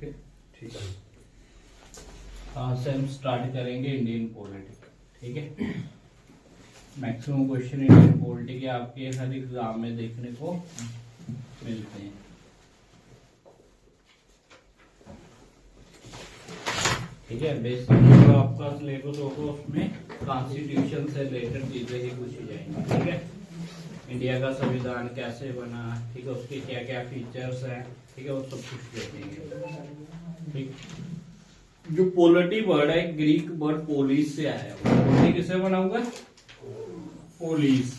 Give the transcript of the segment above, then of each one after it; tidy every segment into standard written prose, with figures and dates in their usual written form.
Okay ठीक है। आज से हम स्टार्ट करेंगे इंडियन पॉलिटिक्स। ठीक है, मैक्सिमम क्वेश्चन इंडियन पॉलिटिक्स आपके हर एग्जाम में देखने को मिलते हैं। ठीक है, बेसिक जो आपका सिलेबस होगा उसमें कॉन्स्टिट्यूशन से रिलेटेड चीजें ही पूछी जाएंगी। ठीक है, इंडिया का संविधान कैसे बना, ठीक है, उसके क्या क्या फीचर्स हैं, ठीक है, वो सब कुछ देखेंगे। ठीक, जो पोलिटी वर्ड है ग्रीक वर्ड पोलिस से आया हुआ है। पोलिटी किससे बना हुआ है? पोलिस।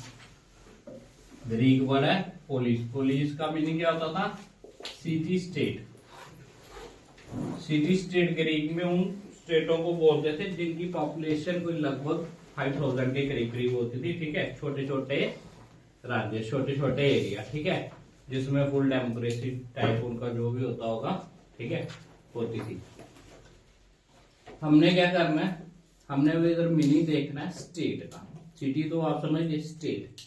ग्रीक वर्ड है पोलिस। पोलिस का मीनिंग क्या होता था? City state. City state Greek में उन स्टेटों को बोलते थे जिनकी पॉपुलेशन कोई लगभग 5000 के करीब करीब होती थी। ठीक है, छोटे छोटे राज्य, छोटे छोटे एरिया, ठीक है, जिसमें फुल डेमोक्रेसी टाइप उनका जो भी होता होगा, ठीक है, होती थी। हमने क्या करना है, हमने भी इधर मीनिंग देखना है स्टेट का। सिटी तो आप समझिए, स्टेट।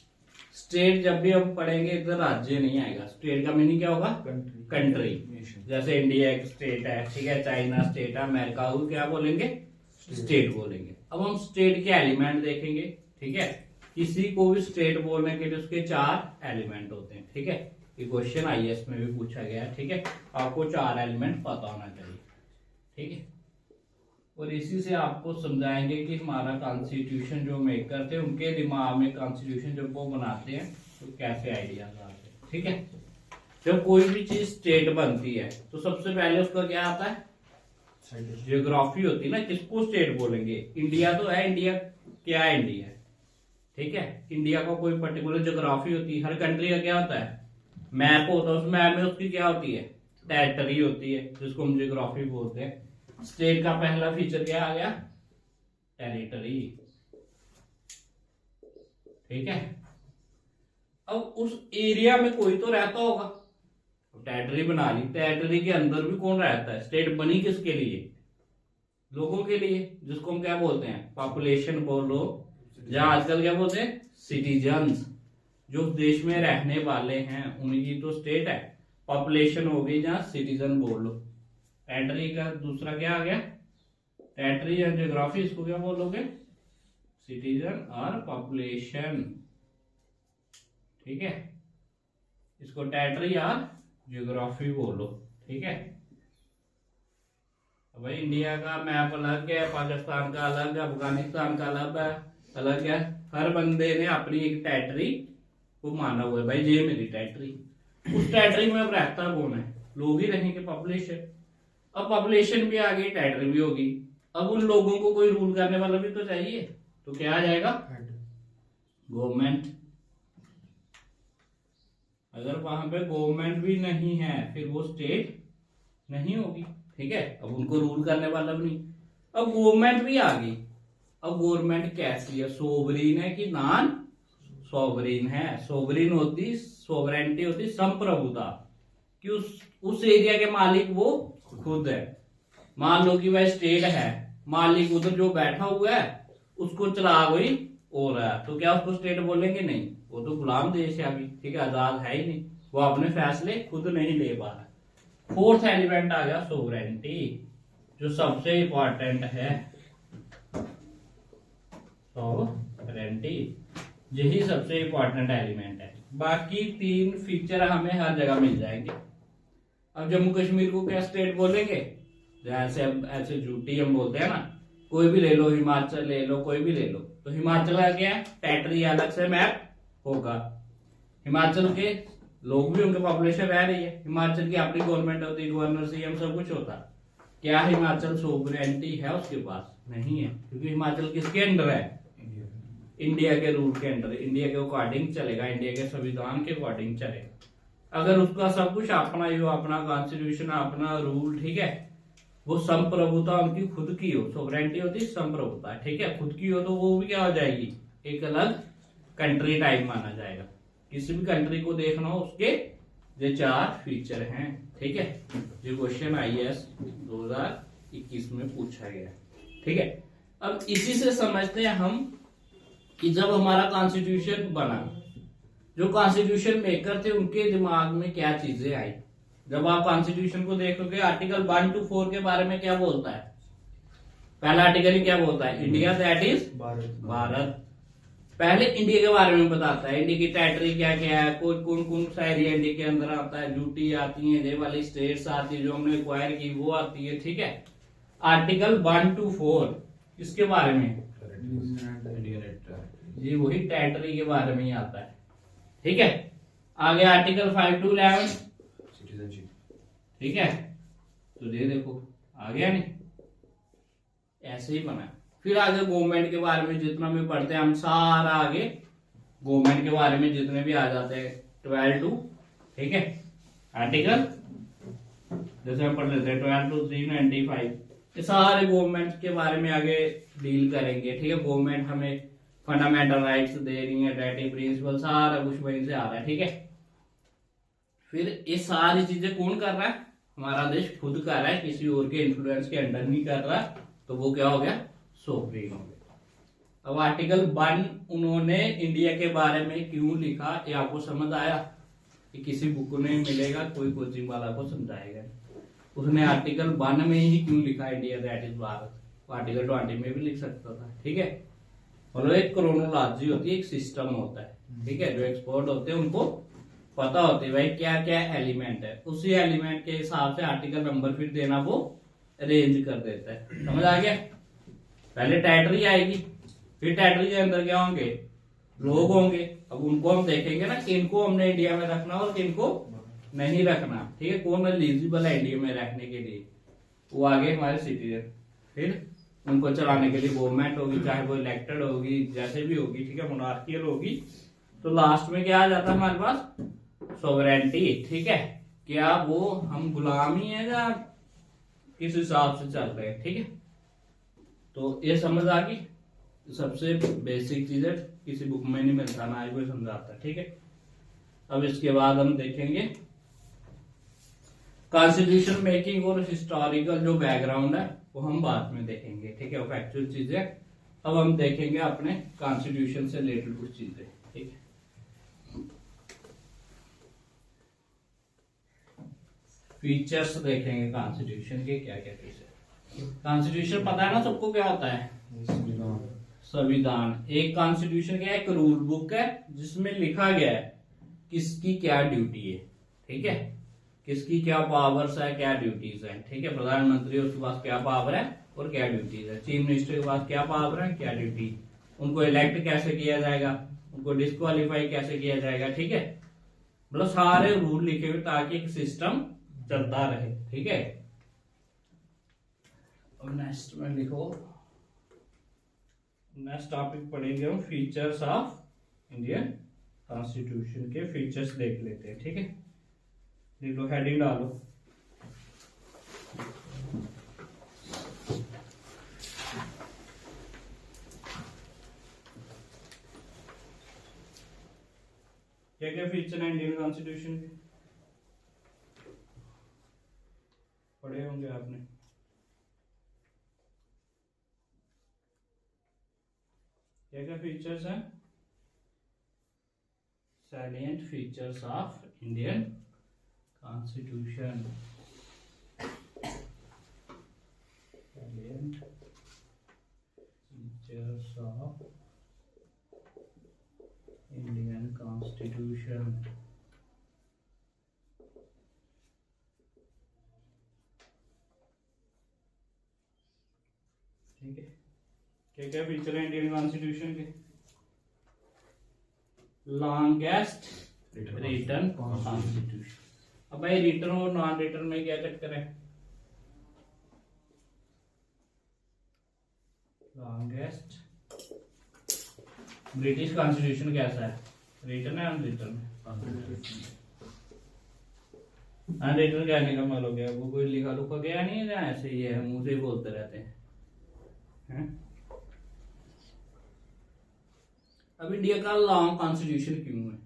स्टेट जब भी हम पढ़ेंगे इधर राज्य नहीं आएगा। स्टेट का मीनिंग क्या होगा? कंट्री। जैसे इंडिया एक स्टेट है, ठीक है, चाइना स्टेट है, अमेरिका को क्या बोलेंगे? स्टेट बोलेंगे। अब हम स्टेट के एलिमेंट देखेंगे। ठीक है, किसी को भी स्टेट बोलने के लिए उसके 4 एलिमेंट होते हैं। ठीक है, ये क्वेश्चन आईएएस में भी पूछा गया है। ठीक है, आपको 4 एलिमेंट पता होना चाहिए। ठीक है, और इसी से आपको समझाएंगे कि हमारा कॉन्स्टिट्यूशन जो मेकर थे उनके दिमाग में कॉन्स्टिट्यूशन जब वो बनाते हैं तो कैसे आइडियाज आते हैं। ठीक है, जब कोई भी चीज स्टेट बनती है तो सबसे पहले उसका क्या आता है? ज्योग्राफी होती है ना। किसको स्टेट बोलेंगे? इंडिया तो है, इंडिया क्या है? इंडिया है। ठीक है, इंडिया का कोई पर्टिकुलर ज्योग्राफी होती है। हर कंट्री का क्या होता है? मैप होता है। उस मैप में उसकी क्या होती है? टेरिटरी होती है, जिसको हम ज्योग्राफी बोलते हैं। स्टेट का पहला फीचर क्या आ गया? टेरिटरी। ठीक है, अब उस एरिया में कोई तो रहता होगा, टेरिटरी बना ली। टेरिटरी के अंदर भी कौन रहता है? स्टेट बनी किसके लिए? लोगों के लिए, जिसको हम क्या बोलते हैं? पॉपुलेशन बोल लो, जहां आजकल क्या बोलते हैं? सिटीजन्स। जो देश में रहने वाले हैं उनकी तो स्टेट है। पॉपुलेशन हो गई, जहां सिटीजन बोल लो। टेरिटरी का दूसरा क्या आ गया? टेरिटरी या ज्योग्राफी, इसको क्या बोलोगे? सिटीजन और पॉपुलेशन। ठीक है, इसको टेरिटरी और ज्योग्राफी बोलो। ठीक है, भाई इंडिया का मैप अलग है, पाकिस्तान का अलग है, अफगानिस्तान का अलग है। हर बंदे ने अपनी एक टेरिटरी को माना हुआ है, भाई ये मेरी टेरिटरी। उस टेरिटरी में अब रहता कौन है? लोग ही रहेंगे, पॉपुलेशन। अब पॉपुलेशन भी आ गई, टेरिटरी भी होगी। अब उन लोगों को कोई रूल करने वाला भी तो चाहिए, तो क्या आ जाएगा? गवर्नमेंट। अगर वहां पे गवर्नमेंट भी नहीं है फिर वो स्टेट नहीं होगी। ठीक है, अब उनको रूल करने वाला भी नहीं। अब गवर्नमेंट भी आ गई। अब गवर्नमेंट कैसी है? सोवरीन है कि नॉन सोवरीन है? सोवरीन होती, सोवरेंटी होती संप्रभुता, कि उस एरिया के मालिक वो खुद है। मान लो कि वह स्टेट है, मालिक उधर जो बैठा हुआ है उसको चला कोई हो रहा है, तो क्या उसको स्टेट बोलेंगे? नहीं, वो तो गुलाम देश है अभी। ठीक है, आजाद है ही नहीं, वो अपने फैसले खुद नहीं ले पा रहा। 4th एलिमेंट आ गया सोवरेंटी, जो सबसे इंपॉर्टेंट है। सोवरेंटी यही सबसे इंपॉर्टेंट एलिमेंट है। बाकी 3 फीचर हमें हर जगह मिल जाएंगे। अब जम्मू कश्मीर को क्या स्टेट बोलेंगे? जैसे ऐसे झूठी हम बोलते हैं ना, कोई भी ले लो, हिमाचल ले लो, कोई भी ले लो, तो हिमाचल का क्या है? टेरिटरी अलग से मैप होगा। हिमाचल के लोग भी, उनके पॉपुलेशन रह रही है। हिमाचल की अपनी गवर्नमेंट होती, गवर्नर सीएम सब कुछ होता। क्या हिमाचल सोवरेंटी है उसके पास? नहीं है, क्योंकि हिमाचल किसके अंडर है? इंडिया के रूल के अंडर, इंडिया के अकॉर्डिंग चलेगा, इंडिया के संविधान के अकॉर्डिंग चलेगा। अगर उसका सब कुछ अपना ही हो, अपना कॉन्स्टिट्यूशन, अपना रूल, ठीक है, वो संप्रभुता उनकी खुद की हो। सोवरेंटी होती है संप्रभुता, ठीक है, खुद की हो, तो वो भी क्या हो जाएगी? एक अलग कंट्री टाइप माना जाएगा। किसी भी कंट्री को देखना हो, उसके ये 4 फीचर हैं। ठीक है, जो क्वेश्चन आईएएस 2021 में पूछा गया। ठीक है, अब इसी से समझते हैं हम कि जब हमारा कॉन्स्टिट्यूशन बना, जो कॉन्स्टिट्यूशन मेकर थे उनके दिमाग में क्या चीजें आई। जब आप कॉन्स्टिट्यूशन को देखोगे आर्टिकल 1 to 4 के बारे में क्या बोलता है? पहला आर्टिकल ही क्या बोलता है? India that is Bharat. पहले इंडिया के बारे में बताता है, इंडिया की टेरिटरी क्या क्या है, कौन कौन सा एरिया इंडिया के अंदर आता है, ड्यूटी आती है, ये वाली स्टेट्स आती है जो हमने एक्वायर की वो आती है, ठीक है। आर्टिकल 1 to 4 किसके बारे में? जी वही टेरिटरी के बारे में ही आता है, ठीक है। आगे आर्टिकल 5 to 11 सिटीजनशिप, ठीक है। तो ये देखो आ गया नहीं, ऐसे ही बना। फिर आगे गवर्नमेंट के बारे में जितना भी पढ़ते हैं हम, सारा आगे गवर्नमेंट के बारे में जितने भी आ जाते हैं 12 to, ठीक है। आर्टिकल जैसे हम पढ़ लेते हैं 12 to 395, ये सारे गवर्नमेंट के बारे में आगे डील करेंगे, ठीक है। गवर्नमेंट हमें फंडामेंटल राइट्स दे रही है, डायरेक्टिव प्रिंसिपल सारा कुछ वहीं से आ रहा है, ठीक है। फिर ये सारी चीजें कौन कर रहा है? हमारा देश खुद कर रहा है, किसी और के इन्फ्लुएंस के अंडर नहीं कर रहा, तो वो क्या हो गया? सोवरेन हो गया। अब आर्टिकल 1 उन्होंने इंडिया के बारे में क्यों लिखा, ये आपको समझ आया? कि किसी बुक में मिलेगा, कोई कोचिंग वाला को समझाएगा। उसने आर्टिकल 1 में ही क्यों लिखा India that is Bharat, article 20 में भी लिख सकता था, ठीक है। और एक क्रोनोलॉजी होती है, एक सिस्टम होता है, ठीक है। जो एक्सपर्ट होते हैं उनको पता होती है भाई क्या क्या एलिमेंट है, उसी एलिमेंट के हिसाब से आर्टिकल नंबर फिर देना वो अरेंज कर देता है। समझ आ गया? पहले टेरिटरी आएगी, फिर टेरिटरी के अंदर क्या होंगे? लोग होंगे। अब उनको हम देखेंगे ना, किनको हमने इंडिया में रखना और किनको नहीं रखना, ठीक है। कौन एलिजिबल है इंडिया में रहने के लिए, वो आगे हमारे सिटीजन। फिर उनको चलाने के लिए गवर्नमेंट होगी, चाहे वो इलेक्टेड होगी, जैसे भी होगी, ठीक है, मोनार्कियल होगी। तो लास्ट में क्या आ जाता है हमारे पास? सोवरेनिटी, ठीक है। क्या वो हम गुलामी है या किस हिसाब से चल रहे हैं, ठीक है। तो ये समझ आ गई, सबसे बेसिक चीज है, किसी बुक में नहीं मिलता, ना ही कोई समझाता, ठीक है। अब इसके बाद हम देखेंगे कॉन्स्टिट्यूशन मेकिंग और हिस्टोरिकल जो बैकग्राउंड है वो हम बाद में देखेंगे, ठीक है। वो फैक्चुअल चीजें अब हम देखेंगे अपने कॉन्स्टिट्यूशन से रिलेटेड कुछ चीजें, ठीक है। फीचर्स देखेंगे कॉन्स्टिट्यूशन के, क्या क्या फीचर। कॉन्स्टिट्यूशन पता है ना सबको क्या होता है? संविधान। एक कॉन्स्टिट्यूशन क्या है? एक रूल बुक है जिसमें लिखा गया है किसकी क्या ड्यूटी है, ठीक है। किसकी क्या पावर्स है, क्या ड्यूटीज है, ठीक है। प्रधानमंत्री उसके पास क्या पावर है और क्या ड्यूटीज है। चीफ मिनिस्टर के पास क्या पावर है, क्या ड्यूटी। उनको इलेक्ट कैसे किया जाएगा, उनको डिस्क्वालीफाई कैसे किया जाएगा, ठीक है। मतलब सारे रूल लिखे हुए ताकि एक सिस्टम चलता रहे, ठीक है। अब नेक्स्ट में लिखो, नेक्स्ट टॉपिक पढ़ेंगे हम फीचर्स ऑफ इंडियन कॉन्स्टिट्यूशन के फीचर्स देख लेते हैं, ठीक है। देख लो, हेडिंग डालो। क्या क्या फीचर है इंडियन कॉन्स्टिट्यूशन के? पढ़े होंगे आपने। क्या क्या फीचर्स हैं? Salient features of Indian constitution. Salient features of Indian constitution. ठीक है। क्या क्या फीचर है इंडियन कॉन्स्टिट्यूशन के? Longest written constitution. अब भाई रिटन और नॉन रिटन में क्या चक्कर है? लॉन्गेस्ट ब्रिटिश कॉन्स्टिट्यूशन कैसा है? रिटन है अनरिटन? अनरिटन कहने का मतलब क्या? वो कोई लिखा लुखा गया नहीं है, जहाँ ऐसे ही है, मुंह से ही बोलते रहते हैं। अब इंडिया का लॉन्ग कॉन्स्टिट्यूशन क्यों है?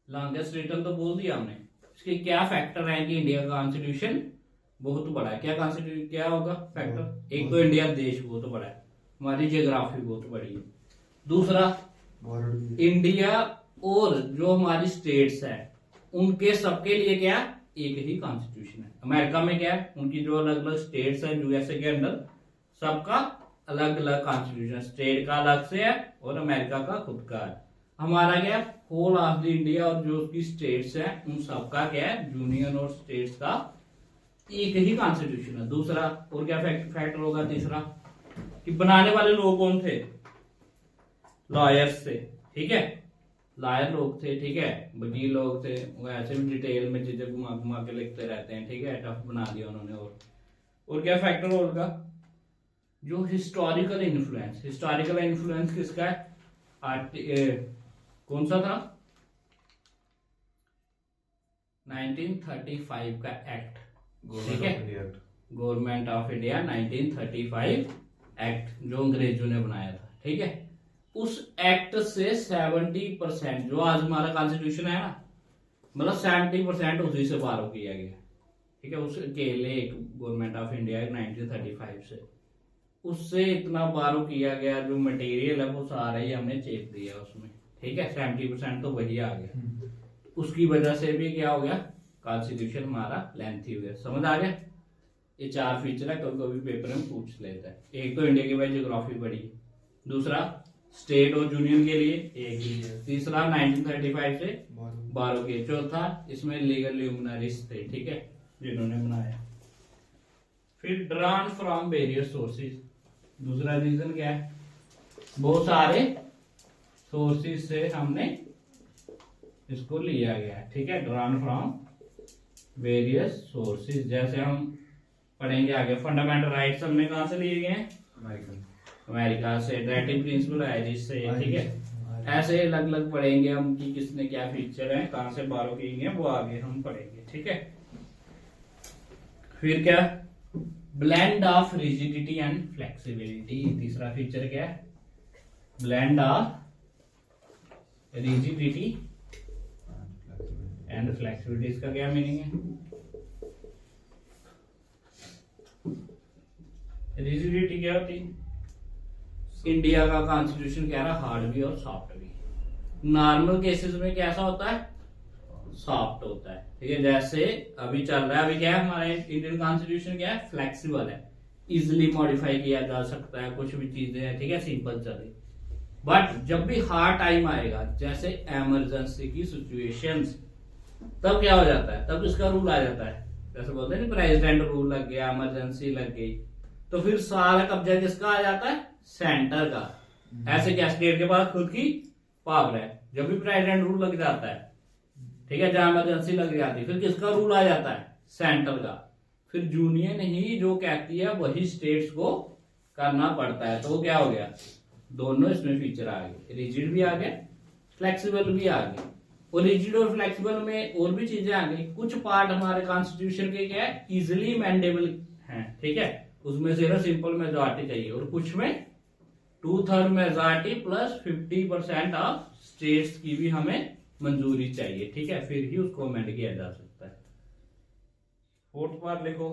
लॉन्गेस्ट रिटन तो बोल दिया हमने। इसके क्या फैक्टर हैं कि इंडिया का कॉन्स्टिट्यूशन बहुत बड़ा है? क्या कॉन्स्टिट्यूशन क्या होगा फैक्टर? एक तो इंडिया देश बहुत बड़ा है, हमारी जियोग्राफी बहुत बड़ी है। दूसरा, इंडिया और जो हमारी स्टेट्स है उनके सबके लिए क्या एक ही कॉन्स्टिट्यूशन है। अमेरिका में क्या है, उनकी जो अलग अलग स्टेट्स हैं यूएसए के अंदर, सबका अलग अलग कॉन्स्टिट्यूशन, स्टेट का अलग से है और अमेरिका का खुद का है। हमारा क्या है, होल ऑफ द इंडिया और जो उसकी स्टेट्स हैं उन सबका क्या है, यूनियन और स्टेट्स का एक ही कॉन्स्टिट्यूशन है। दूसरा और क्या फैक्टर होगा, तीसरा कि बनाने वाले लोग कौन थे, लॉयर्स थे, ठीक है, लॉयर लोग थे, ठीक है, वकील लोग थे, वो ऐसे भी डिटेल में चीजें घुमा घुमा के लिखते रहते हैं, ठीक है, टफ बना दिया उन्होंने। और क्या फैक्टर होगा, जो हिस्टोरिकल इन्फ्लुएंस, हिस्टोरिकल इन्फ्लुएंस किसका है, कौन सा था, 1935 का एक्ट, ठीक है, गवर्नमेंट ऑफ इंडिया 1935 एक्ट जो अंग्रेजों ने बनाया था, ठीक है। उस एक्ट से 70%, जो आज हमारा कॉन्स्टिट्यूशन है ना, मतलब 70% उसी से बारो किया गया, ठीक है, उस अकेले एक गवर्नमेंट ऑफ इंडिया 1935 से, उससे इतना बारो किया गया, जो मटेरियल है वो सारा ही हमने चेप दिया उसमें, ठीक है, 70% तो वही आ गया। उसकी वजह से भी क्या हो गया, कॉन्स्टिट्यूशन हमारा लेंथी हो गया। समझ आ गया, ये 4 फीचर है, कभी कभी पेपर में पूछ लेता है। एक तो इंडिया की भाई ज्योग्राफी पढ़ी, दूसरा स्टेट और यूनियन के लिए एक ही है, तीसरा 1935 से 12 के, चौथा इसमें लीगल ल्यूमिनरीज थे, ठीक है, जिन्होंने बनाया। फिर ड्रॉन फ्रॉम वेरियस सोर्सेज, दूसरा रीजन क्या है, बहुत सारे सोर्सेज से हमने इसको लिया गया है, ठीक है, ड्रॉन फ्रॉम वेरियस सोर्सेज। जैसे हम पढ़ेंगे आगे, फंडामेंटल राइट्स हमने कहां से लिए गए हैं, अमेरिका से, डायरेक्टिव प्रिंसिपल आयरिश से, ठीक है, ऐसे अलग अलग पढ़ेंगे हम कि किसने क्या फीचर है, कहां से बारो किए गए, वो आगे हम पढ़ेंगे, ठीक है। फिर क्या, blend of rigidity and flexibility, तीसरा फीचर क्या है, blend of rigidity and flexibility, इसका क्या मीनिंग है, रिजिडिटी क्या होती है, इंडिया का कॉन्स्टिट्यूशन कह रहा है हार्ड भी और सॉफ्ट भी। नॉर्मल केसेस में कैसा होता है, सॉफ्ट होता है, ठीक है, जैसे अभी चल रहा है, अभी क्या है हमारा इंडियन कॉन्स्टिट्यूशन क्या है, फ्लेक्सिबल है, इजिली मॉडिफाई किया जा सकता है, कुछ भी चीजें हैं, ठीक है, सिंपल चल रही। बट जब भी हार्ड टाइम आएगा, जैसे इमरजेंसी की सिचुएशंस, तब क्या हो जाता है, तब इसका रूल आ जाता है, जैसे बोलते हैं ना, प्रेसिडेंट रूल लग गया, इमरजेंसी लग गई, तो फिर सारा कब्जा किसका आ जाता है, सेंटर का। ऐसे क्या, स्टेट के पास खुद की पावर है, जब भी प्रेसिडेंट रूल लग जाता है, ठीक है, जहां इमरजेंसी लग जाती है, फिर किसका रूल आ जाता है, सेंटर का। फिर यूनियन ही जो कहती है वही स्टेट्स को करना पड़ता है। तो क्या हो गया, दोनों इसमें फीचर आ गए, रिजिड भी आ गया, फ्लेक्सिबल भी आ गया। और रिजिड और फ्लेक्सिबल में और भी चीजें आ गई, कुछ पार्ट हमारे कॉन्स्टिट्यूशन के क्या है, इजिली अमेंडेबल है, ठीक है, उसमें सिर्फ सिंपल मेजॉरिटी चाहिए, और कुछ में 2/3 मेजॉरिटी प्लस 50% ऑफ स्टेट्स की भी हमें मंजूरी चाहिए, ठीक है, फिर ही उसको अमेंड किया जा सकता है। 4th पार्ट देखो,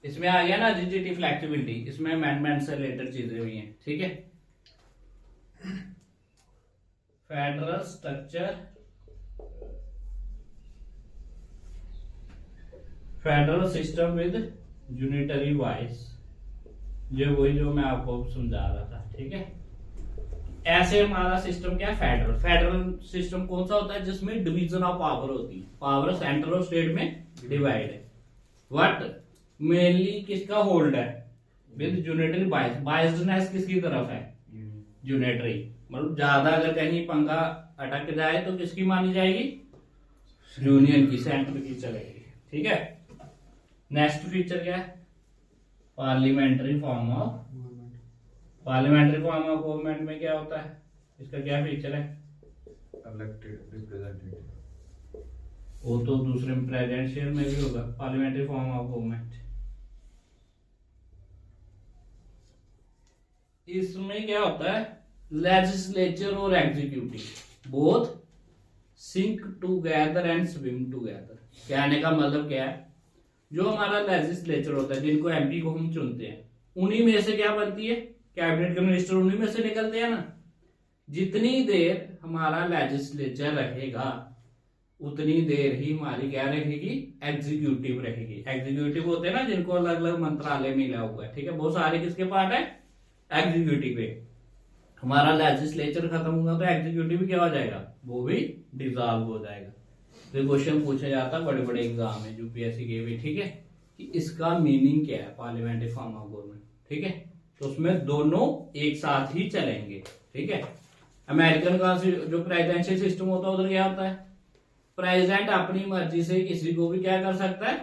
इसमें आ गया ना रिजिडिटी फ्लेक्सिबिलिटी, इसमें अमेंडमेंट से रिलेटेड चीजें हुई हैं, ठीक है। Federal structure, federal system with unitary vice, जो वही जो मैं आपको समझा रहा था, ठीक है। ऐसे हमारा सिस्टम क्या है, फेडरल। फेडरल सिस्टम कौन सा होता है, जिसमें डिवीजन ऑफ पावर होती है, पावर सेंटर और स्टेट में डिवाइड है। बट मेनली किसका होल्ड है, विद यूनिटरी बाइस, बाइसनेस किसकी तरफ है, यूनिटरी, मतलब ज्यादा अगर कहीं पंगा अटक जाए तो किसकी मानी जाएगी, यूनियन की, सेंटर की चलेगी, ठीक है। नेक्स्ट फीचर क्या है, parliamentary form of, parliamentary form of government में क्या होता है, इसका क्या फीचर है, इलेक्टेड रिप्रेजेंटेटिव, वो तो दूसरे प्रेसिडेंशियल में भी होगा, पार्लियामेंट्री फॉर्म ऑफ गवर्नमेंट। इसमें क्या होता है, लेजिस्लेचर और executive both sink together and swim together. कहने का मतलब क्या है, जो हमारा लेजिस्लेचर होता है, जिनको एमपी को हम चुनते हैं, उन्हीं में से क्या बनती है, कैबिनेट के मिनिस्टर उन्हीं में से निकलते हैं ना। जितनी देर हमारा लेजिस्लेचर रहेगा उतनी देर ही हमारी क्या रहेगी, एग्जीक्यूटिव रहेगी। एग्जीक्यूटिव होते हैं ना जिनको अलग अलग मंत्रालय मिला हुआ है, ठीक है, बहुत सारे किसके पार्ट है, एग्जीक्यूटिव पे। हमारा लेजिस्लेचर खत्म होगा तो एग्जीक्यूटिव भी क्या हो जाएगा, वो भी डिसॉल्व हो जाएगा। तो क्वेश्चन पूछा जाता है बड़े बड़े एग्जाम में, यूपीएससी के भी, ठीक है, कि इसका मीनिंग क्या है पार्लियामेंट्री फॉर्म ऑफ गवर्नमेंट, ठीक है। तो उसमें दोनों एक साथ ही चलेंगे, ठीक है। अमेरिकन का जो प्रेसिडेंशियल सिस्टम होता है उधर क्या होता है, प्रेसिडेंट अपनी मर्जी से किसी को भी क्या कर सकता है,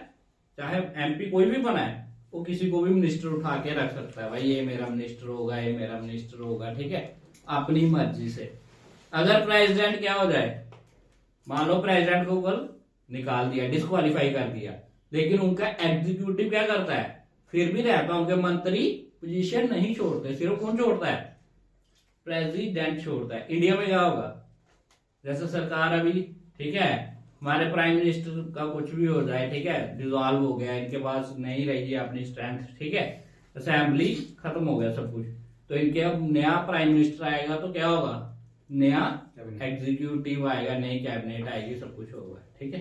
चाहे एमपी कोई भी बना है वो किसी को भी मिनिस्टर उठा के रख सकता है, भाई ये मेरा मिनिस्टर होगा, ये मेरा मिनिस्टर होगा, ठीक है, अपनी मर्जी से। अगर प्रेसिडेंट क्या हो जाए, मान लो प्रेसिडेंट को कल निकाल दिया, डिस्क्वालीफाई कर दिया, लेकिन उनका एग्जीक्यूटिव क्या करता है, फिर भी रहता है, उनके मंत्री पोजीशन नहीं छोड़ते, सिर्फ कौन छोड़ता है, प्रेसिडेंट छोड़ता है। इंडिया में क्या होगा, जैसे सरकार अभी, ठीक है, हमारे प्राइम मिनिस्टर का कुछ भी हो जाए, ठीक है, डिसॉल्व हो गया, इनके पास नहीं रही अपनी स्ट्रेंथ, ठीक है, असेंबली खत्म हो गया सब कुछ, तो इनके अब नया प्राइम मिनिस्टर आएगा तो क्या होगा, नया एग्जीक्यूटिव आएगा, नई कैबिनेट आएगी, सब कुछ होगा, ठीक है,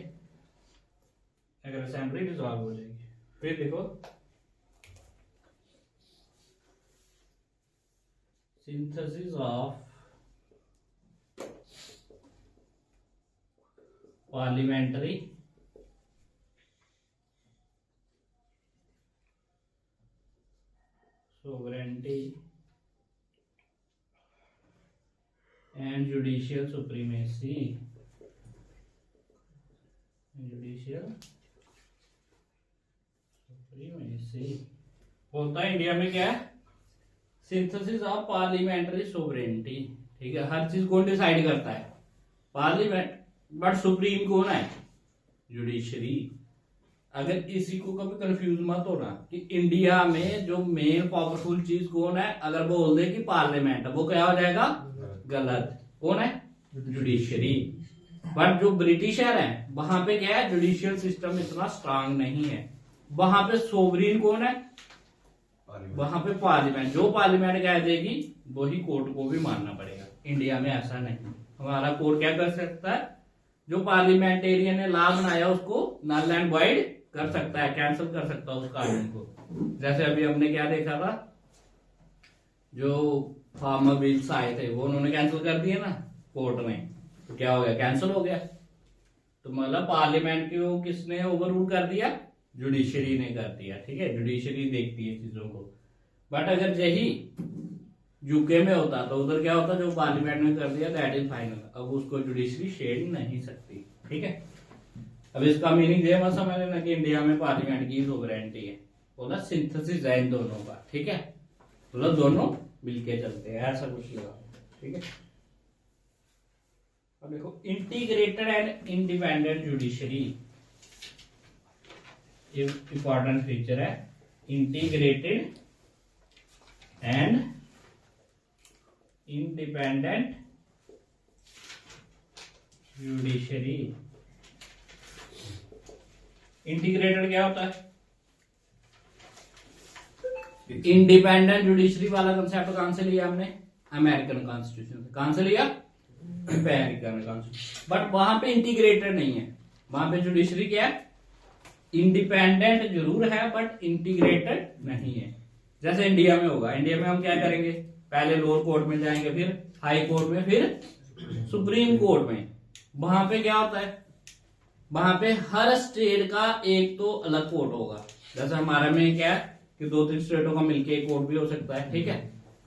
अगर असेंबली डिसॉल्व हो जाएगी। फिर देखो synthesis of parliamentary sovereignty and judicial supremacy होता है इंडिया में क्या है, सिंथेसिस ऑफ पार्लियामेंट्री सोवरेनिटी, ठीक है, हर चीज कौन डिसाइड करता है, पार्लियामेंट, बट सुप्रीम कौन है, जुडिशरी। अगर इसी को कभी कंफ्यूज मत होना कि इंडिया में जो मेन पावरफुल चीज कौन है, अगर बोल दे कि पार्लियामेंट, वो क्या हो जाएगा, गलत। कौन है, जुडिशरी। बट जो ब्रिटिशर है वहां पे क्या है, जुडिशियल सिस्टम इतना स्ट्रांग नहीं है, वहां पे सोवरीन कौन है, वहां पे पार्लियामेंट, जो पार्लियामेंट कह देगी वही कोर्ट को भी मानना पड़ेगा। इंडिया में ऐसा नहीं, हमारा कोर्ट क्या कर सकता है, जो पार्लियामेंटेरियन ने लॉ बनाया उसको नल एंड वॉइड कर सकता है, कैंसिल कर सकता है उस कानून को। जैसे अभी हमने क्या देखा था, जो फार्मर बिल्स आए थे वो उन्होंने कैंसिल कर दिए ना कोर्ट में, तो क्या हो गया, कैंसिल हो गया। तो मतलब पार्लियामेंट को किसने ओवर रूल कर दिया, जुडिशरी ने कर दिया, ठीक है, जुडिशरी देखती है चीजों को। बट अगर यही यूके में होता तो उधर क्या होता, जो पार्लियामेंट ने कर दिया दैट इज फाइनल, अब उसको जुडिशरी छेड़ नहीं सकती, ठीक है। अब इसका मीनिंग ये मत समझ लेना कि इंडिया में पार्लियामेंट की सोवरेनिटी है, बोला सिंथेसिस है इन दोनों का, ठीक है, मतलब दोनों मिलके चलते हैं, ऐसा कुछ लगा, ठीक है। अब देखो integrated and independent judiciary, important feature है, integrated and independent judiciary. Integrated क्या होता है, इंडिपेंडेंट जुडिशरी वाला कंसेप्ट कहां से लिया हमने, अमेरिकन कॉन्स्टिट्यूशन से। कहां से लिया, अमेरिकन कॉन्स्टिट्यूशन। बट वहां पे इंटीग्रेटेड नहीं है, वहां पे जुडिशरी क्या है, इंडिपेंडेंट जरूर है बट इंटीग्रेटेड नहीं है। जैसे इंडिया में होगा, इंडिया में हम क्या करेंगे, पहले लोअर कोर्ट में जाएंगे, फिर हाई कोर्ट में, फिर सुप्रीम कोर्ट में। वहां पे क्या होता है, वहां पे हर स्टेट का एक तो अलग कोर्ट होगा। जैसे हमारे में क्या है कि 2-3 स्टेटों का मिलके एक कोर्ट भी हो सकता है, ठीक है।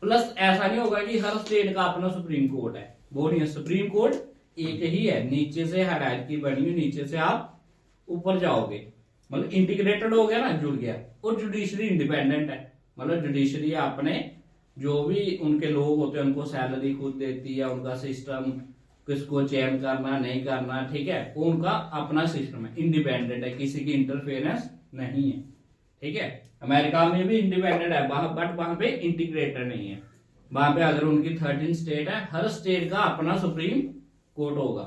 प्लस ऐसा नहीं होगा कि हर स्टेट का अपना सुप्रीम कोर्ट है, वो नहीं है। सुप्रीम कोर्ट एक ही है, नीचे से हायरार्की बनी हुई, नीचे से आप ऊपर जाओगे, मतलब इंटीग्रेटेड हो गया ना, जुड़ गया। और जुडिशरी इंडिपेंडेंट है, मतलब जुडिशरी अपने जो भी उनके लोग होते हैं उनको सैलरी खुद देती है, उनका सिस्टम किसको चयन करना नहीं करना, ठीक है, उनका अपना सिस्टम है, इंडिपेंडेंट है, किसी की इंटरफेरेंस नहीं है, ठीक है। अमेरिका में भी इंडिपेंडेंट है बट वहां पे इंटीग्रेटेड नहीं है। वहां पे अगर उनकी 13 स्टेट है, हर स्टेट का अपना सुप्रीम कोर्ट होगा।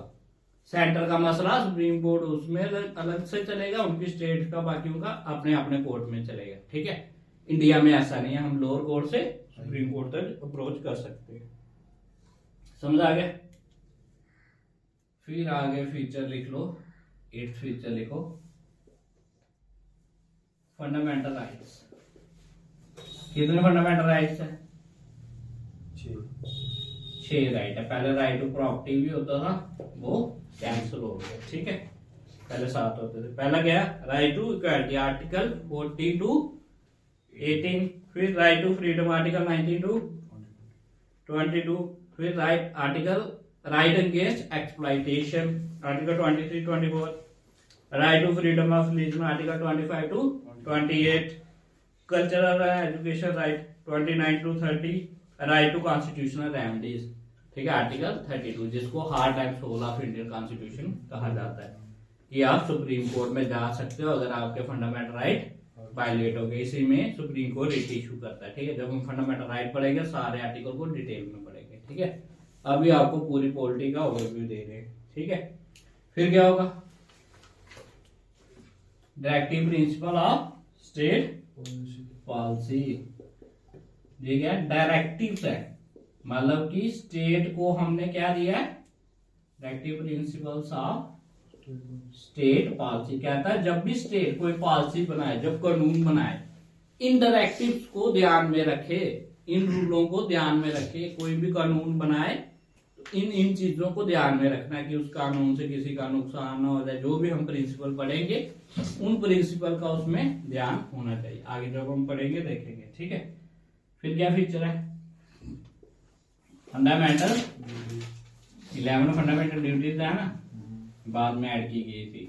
सेंटर का मसला सुप्रीम कोर्ट उसमें अलग से चलेगा, उनकी स्टेट का बाकियों का अपने अपने कोर्ट में चलेगा, ठीक है। इंडिया में ऐसा नहीं है, हम लोअर कोर्ट से सुप्रीम कोर्ट तक अप्रोच कर सकते हैं। समझ आ गया। फिर आगे फीचर लिख लो, 8th फीचर लिखो, फंडामेंटल राइट्स। कितने फंडामेंटल राइट्स है? 6 राइट है। पहले राइट टू प्रॉपर्टी भी होता था, वो कैंसिल हो गया, ठीक है। पहले 7 होते थे। पहला क्या है? Right to equality article 40 to 18। फिर right to freedom article 19 to 22। फिर right against exploitation article 23 24। Right to freedom of religion article 25 to 28। Cultural education right 29 to 30। Right to constitutional remedies, ठीक है, आर्टिकल 32, जिसको heart and soul of Indian constitution कहा जाता है, कि आप supreme court में जा सकते हो अगर आपके फंडामेंटल राइट वायलेट हो गए। इसी में सुप्रीम कोर्ट रिट इशू करता है, ठीक है। जब हम फंडामेंटल राइट पढ़ेंगे सारे आर्टिकल को डिटेल में पढ़ेंगे, ठीक है। अभी आपको पूरी पॉलिटी का ओवरव्यू दे रहे हैं, ठीक है। फिर क्या होगा? Directive principle of state policy. ये क्या? डायरेक्टिव्स है, मतलब कि स्टेट को हमने क्या दिया है? Directive principles of state policy. कहता है जब भी स्टेट कोई पॉलिसी बनाए, जब कानून बनाए, इन डायरेक्टिव्स को ध्यान में रखे, इन रूलों को ध्यान में रखे। कोई भी कानून बनाए तो इन चीजों को ध्यान में रखना है कि उस कानून से किसी का नुकसान न हो जाए। जो भी हम प्रिंसिपल पढ़ेंगे उन प्रिंसिपल का उसमें ध्यान होना चाहिए। आगे जब हम पढ़ेंगे देखेंगे, ठीक है। फिर क्या फीचर है? फंडामेंटल 11 फंडामेंटल ड्यूटीज है ना, बाद में ऐड की गई थी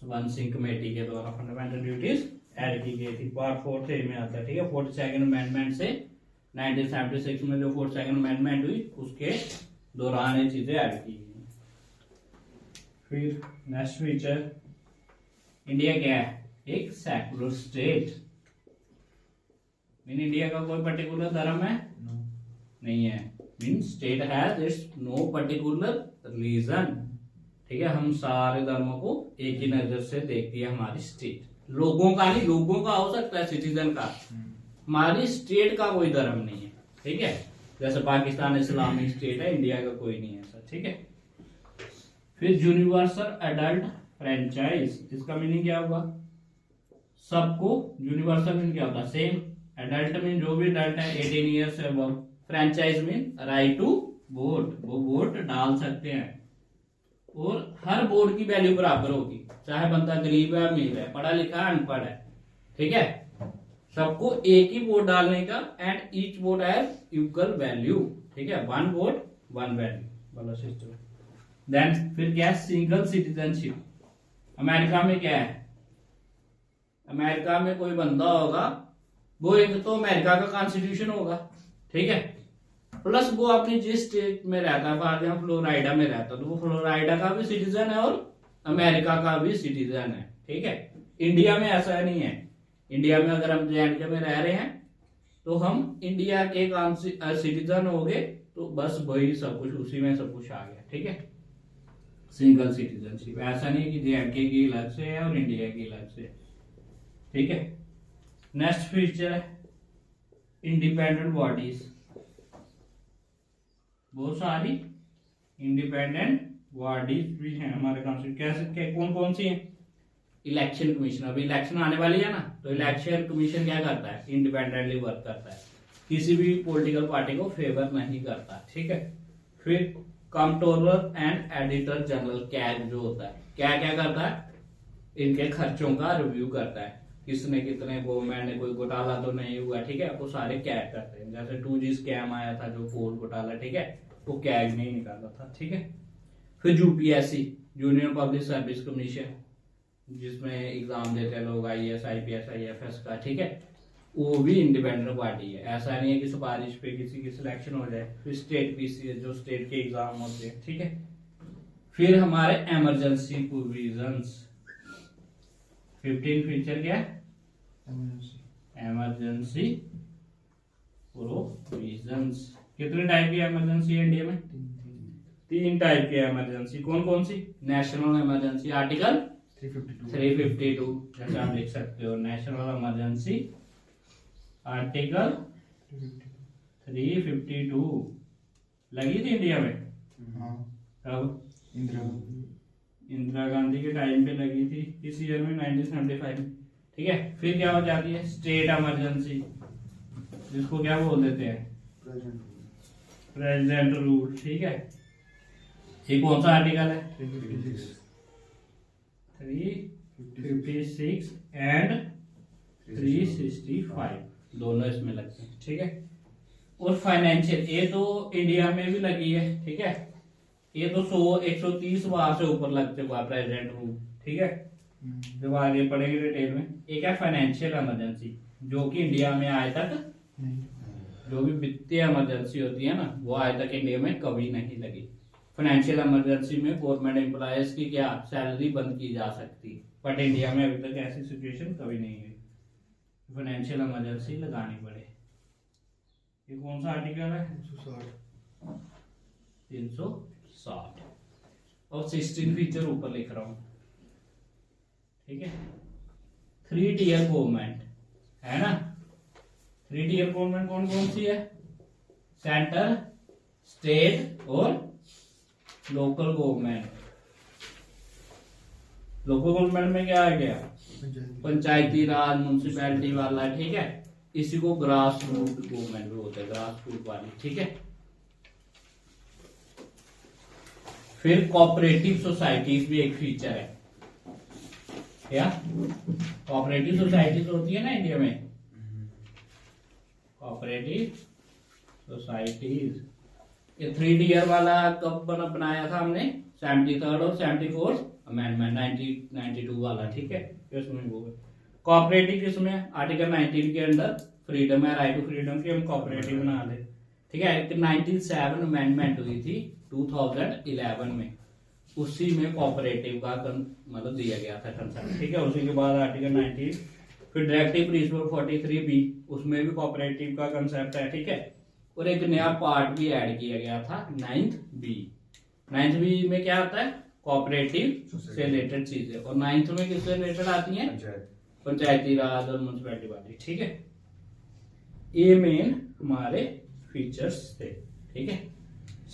सुबन सिंह कमेटी के द्वारा। फंडामेंटल ड्यूटीज ऐड की गई थी, पार्ट 4 से में आता है, ठीक है। 42nd अमेंडमेंट से 1976 में जो 42nd अमेंडमेंट हुई उसके दौरान ये चीजें ऐड की गई। फिर नेक्स्ट फीचर, इंडिया क्या है? एक सेकुलर स्टेट। मीन इंडिया का कोई पर्टिकुलर धर्म है? नहीं है। Mean state has its no particular religion, ठीक है। हम सारे धर्मों को एक ही नजर से देखती है हमारी स्टेट। लोगों का नहीं, लोगों का हो सकता है, सिटीजन का, हमारी स्टेट का कोई धर्म नहीं है, ठीक है। जैसे पाकिस्तान इस्लामिक स्टेट है, इंडिया का कोई नहीं है ऐसा, ठीक है। फिर यूनिवर्सल एडल्ट फ्रेंचाइज, इसका मीनिंग क्या होगा? सबको, यूनिवर्सल मीन क्या होता है? सेम। एडल्ट मीन जो भी एडल्ट है 18 ईयर्स से above. Franchise mean right to vote, वो वोट डाल सकते हैं। और हर वोट की वैल्यू बराबर होगी, चाहे बंदा गरीब है, अमीर है, पढ़ा लिखा है, अनपढ़ है, ठीक है। सबको एक ही वोट डालने का, and each vote has equal value, ठीक है। 1 वोट 1 वैल्यू वाला सिस्टम। देन फिर क्या है? Single citizenship. अमेरिका में क्या है? अमेरिका में कोई बंदा होगा, वो एक तो अमेरिका का कॉन्स्टिट्यूशन होगा, ठीक है, प्लस वो अपनी जिस स्टेट में रहता है, बाहर जहाँ फ्लोराइडा में रहता है, तो वो फ्लोराइडा का भी सिटीजन है और अमेरिका का भी सिटीजन है, ठीक है। इंडिया में ऐसा नहीं है। इंडिया में अगर हम जे में रह रहे हैं तो हम इंडिया के सिटीजन हो गए, तो बस वही सब कुछ, उसी में सब कुछ आ गया, ठीक है। सिंगल सिटीजनशिप, ऐसा नहीं कि जे की अलग से है और इंडिया की अलग से, ठीक है। नेक्स्ट फीचर है इंडिपेंडेंट बॉडीज। बहुत सारी इंडिपेंडेंट बॉडीज भी हैं हमारे कॉन्स्टिट्यूशन। कैसे, कौन कौन सी हैं? इलेक्शन कमीशन, अभी इलेक्शन आने वाली है ना, तो इलेक्शन कमीशन क्या करता है? इंडिपेंडेंटली वर्क करता है, किसी भी पॉलिटिकल पार्टी को फेवर नहीं करता, ठीक है। फिर controller and editor general, CAG जो होता है, क्या क्या करता है? इनके खर्चों का रिव्यू करता है, किसने कितने, गवर्नमेंट ने कोई घोटाला तो नहीं हुआ, ठीक है, वो सारे कैग करते हैं। जैसे 2G स्कैम आया था, जो पोल घोटाला, ठीक है, वो कैग ने ही निकाला था, ठीक है। फिर UPSC, union public service commission, जिसमें एग्जाम देते हैं लोग, IAS IPS IFS का, ठीक है, वो भी इंडिपेंडेंट बॉडी है। ऐसा नहीं है कि सिफारिश पे किसी की सिलेक्शन हो जाए। फिर स्टेट PCS, जो स्टेट के एग्जाम होते हैं, ठीक है। फिर हमारे इमरजेंसी प्रोविजंस, 15 फीचर क्या है? Emergency provisions. कितने टाइप की इमरजेंसी है इंडिया में? 3 टाइप की इमरजेंसी। कौन कौन सी? नेशनल इमरजेंसी आर्टिकल 352, जैसे आप लिख सकते हो, नेशनल इमरजेंसी आर्टिकल 352 लगी थी इंडिया में, हाँ कब? इंदिरा गांधी इंदिरा गांधी के टाइम पे लगी थी, इस ईयर में 1975 में। ठीक है, फिर क्या हो जाती है स्टेट इमरजेंसी, जिसको क्या बोल देते हैं प्रेसिडेंट रूल। ठीक है, ये कौन सा आर्टिकल है? 356 एंड 365 दोनों इसमें लगते हैं। ठीक है, और फाइनेंशियल, ये तो इंडिया में भी लगी है। ठीक है, ये तो 130 बार से ऊपर लग चुका है प्रेसिडेंट रूल। ठीक है, जब आगे पढ़ेंगे डिटेल में। एक है फाइनेंशियल इमरजेंसी, जो कि इंडिया में आज तक, जो भी वित्तीय इमरजेंसी होती है ना, वो आज तक इंडिया में कभी नहीं लगी। फाइनेंशियल इमरजेंसी में गवर्नमेंट एम्प्लॉयज की क्या सैलरी बंद की जा सकती है, बट इंडिया में अभी तक ऐसी सिचुएशन कभी नहीं हुई फाइनेंशियल इमरजेंसी लगानी पड़े। ये कौन सा आर्टिकल है? 360 और 16 फीचर ऊपर लिख रहा हूं। ठीक है, 3 टियर गवर्नमेंट है ना। 3 टियर गवर्नमेंट कौन कौन सी है? सेंटर, स्टेट और लोकल गवर्नमेंट। लोकल गवर्नमेंट में क्या आ गया? पंचायती राज, म्युनिसिपैलिटी वाला। ठीक है, इसी को ग्रास रूट गवर्नमेंट भी बोलते हैं, ग्रास रूट वाली। ठीक है, फिर कोऑपरेटिव सोसाइटीज भी एक फीचर है। क्या कोऑपरेटिव सोसाइटीज होती है ना इंडिया में, कोऑपरेटिव सोसाइटीज। ये 3 टियर वाला कब बनाया था हमने? 73rd और 74th अमेंडमेंट 1992 वाला। ठीक है, इसमें वो कोऑपरेटिव किसमें? आर्टिकल 19 के अंदर फ्रीडम है, राइट टू फ्रीडम की हम कोऑपरेटिव बना दे। ठीक है, 97 अमेंडमेंट हुई थी 2011 में, उसी में कोऑपरेटिव का मतलब दिया गया था कंसेप्ट। ठीक है, उसी के बाद आर्टिकल 19, फिर डायरेक्टिव प्रिंसिपल 43B, उसमें भी कोऑपरेटिव का कंसेप्ट है। ठीक है, और एक नया पार्ट भी ऐड किया गया था 9th B। 9th B में क्या आता है? कोऑपरेटिव से रिलेटेड चीजें, और 9th में किससे रिलेटेड आती हैं? पंचायती राज और म्युनिसिपैलिटी वाली। ठीक है, ये मेन हमारे फीचर्स थे। ठीक है,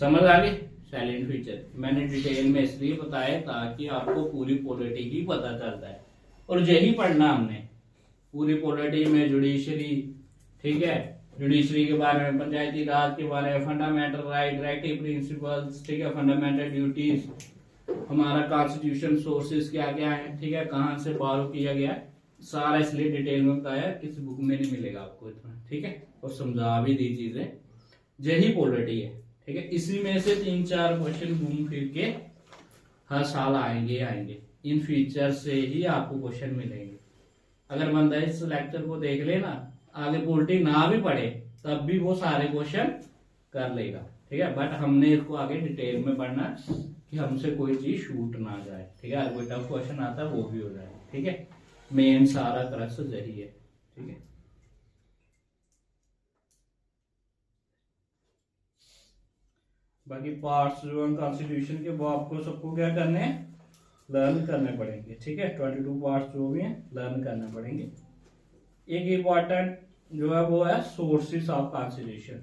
समझ आ गई? साइलेंट फीचर मैंने डिटेल में इसलिए बताया ताकि आपको पूरी पॉलिटी की पता चलता है, और यही पढ़ना हमने पूरी पॉलिटी में। जुडिशरी, ठीक है, जुडिशरी के बारे में, पंचायती राज के बारे में, फंडामेंटल राइट, डायरेक्टिव प्रिंसिपल्स, ठीक है, फंडामेंटल ड्यूटीज, हमारा कॉन्स्टिट्यूशन, सोर्सेज क्या क्या है, ठीक है, कहाँ से बारो किया गया है, सारा इसलिए डिटेल में बताया। इस बुक में नहीं मिलेगा आपको इतना। ठीक है, और समझा भी दी चीजें, यही पॉलिटी है। ठीक है, इसी में से 3-4 क्वेश्चन घूम फिर के हर साल आएंगे। इन फीचर से ही आपको क्वेश्चन मिलेंगे। अगर बंदा इस लेक्चर को देख लेना, आगे पॉलिटी ना भी पढ़े तब भी वो सारे क्वेश्चन कर लेगा। ठीक है, बट हमने इसको आगे डिटेल में पढ़ना कि हमसे कोई चीज छूट ना जाए। ठीक है, कोई टफ क्वेश्चन आता है वो भी हो जाए। ठीक है, मेन सारा क्रक्स यही है। ठीक है, बाकी पार्ट्स जो है कॉन्स्टिट्यूशन के वो आपको सबको क्या करने हैं? लर्न करने पड़ेंगे। ठीक है, 22 पार्ट्स जो भी हैं लर्न करने पड़ेंगे। एक इम्पॉर्टेंट जो है वो है सोर्सेस ऑफ कॉन्स्टिट्यूशन।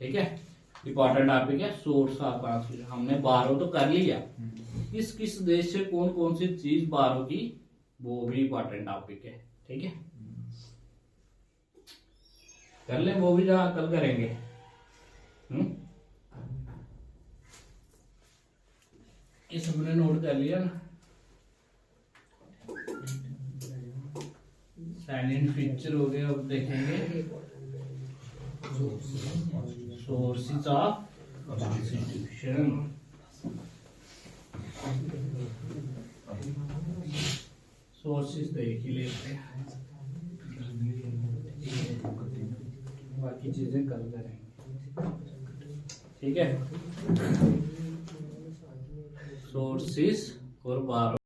ठीक है, इम्पॉर्टेंट टॉपिक है सोर्स ऑफ कॉन्स्टिट्यूशन। हमने बारो तो कर लिया, किस किस देश से कौन कौन सी चीज बारो की, वो भी इम्पोर्टेंट टॉपिक है। ठीक है, कर लें वो भी, जहां कल करेंगे। ये सबने नोट कर लिया ना? साइलेंट फीचर हो गए। अब देखेंगे सोर्सेस ऑफ कॉन्स्टिट्यूशन। सोर्सेस देख ही लेते हैं, बाकी चीजें कल करेंगे। ठीक है, सोर्सेस और बारो